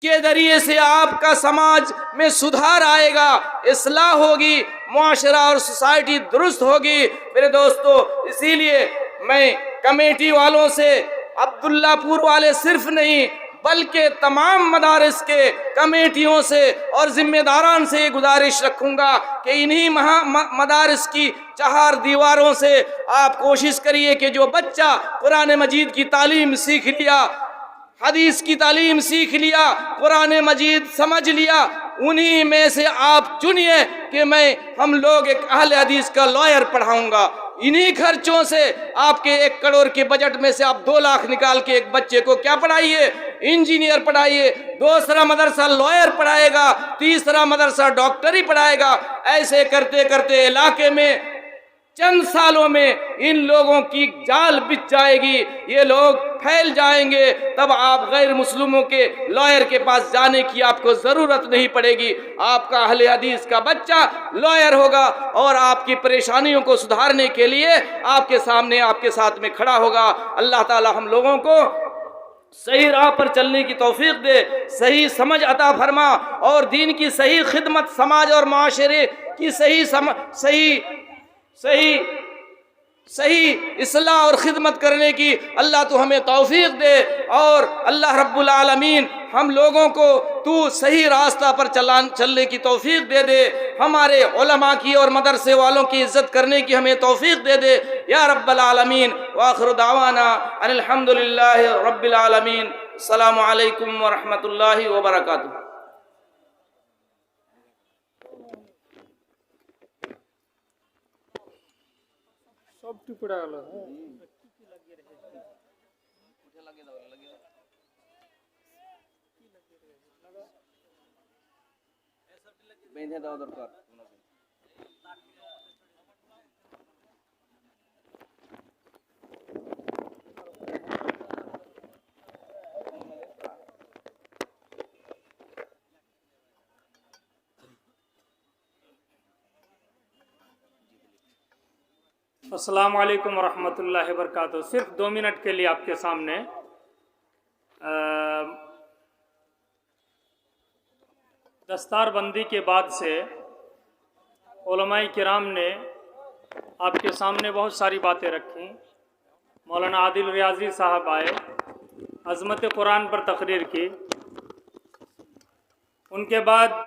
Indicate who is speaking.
Speaker 1: के जरिए से आपका समाज में सुधार आएगा, इस्लाह होगी, मुआशरा और सोसाइटी दुरुस्त होगी। मेरे दोस्तों, इसीलिए मैं कमेटी वालों से, अब्दुल्लापुर वाले सिर्फ नहीं बल्कि तमाम मदारिस के कमेटियों से और जिम्मेदारान से गुजारिश रखूंगा कि इन्हीं मदारिस की 4 दीवारों से आप कोशिश करिए कि जो बच्चा कुरान मजीद की तालीम सीख लिया, हदीस की तालीम सीख लिया, कुरान मजीद समझ लिया, उन्हीं में से आप चुनिए कि हम लोग एक अहले हदीस का लॉयर पढ़ाऊंगा। इन्हीं खर्चों से आपके 1 करोड़ के बजट में से आप 2 लाख निकाल के एक बच्चे को क्या पढ़ाइए, इंजीनियर पढ़ाइए, दूसरा मदरसा लॉयर पढ़ाएगा, तीसरा मदरसा डॉक्टरी पढ़ाएगा। ऐसे करते करते इलाके में चंद सालों में इन लोगों की जाल बिछ जाएगी, ये लोग फैल जाएंगे। तब आप गैर मुस्लिमों के लॉयर के पास जाने की आपको जरूरत नहीं पड़ेगी। आपका अहले हदीस का बच्चा लॉयर होगा और आपकी परेशानियों को सुधारने के लिए आपके सामने, आपके साथ में खड़ा होगा। अल्लाह ताला हम लोगों को सही राह पर चलने की तौफीक दे, सही समझ अता फरमा और दीन की सही खिदमत, समाज और माशरे की सही इस्लाह और खिदमत करने की अल्लाह तो हमें तौफीक दे। और अल्लाह रब्बुल आलमीन हम लोगों को तू सही रास्ता पर चलने की तौफीक दे दे। हमारे उलमा की और मदरसे वालों की इज्जत करने की हमें तौफीक दे दे या रब्बल आलमीन। व आखिरु दावाना अनिल हम्दुलिल्लाहि रब्बिल आलमीन। अस्सलामु अलैकुम व रहमतुल्लाहि व बरकातुहू।
Speaker 2: सब टुकड़ा गल
Speaker 1: बेंधे दाओ दरकार।
Speaker 2: अस्सलामु अलैकुम वरहमतुल्लाहि वबरकातुहू। सिर्फ 2 मिनट के लिए आपके सामने दस्तारबंदी के बाद से उलमाए किराम ने आपके सामने बहुत सारी बातें रखी। मौलाना आदिल रियाजी साहब आए, अज़मत कुरान पर तकरीर की, उनके बाद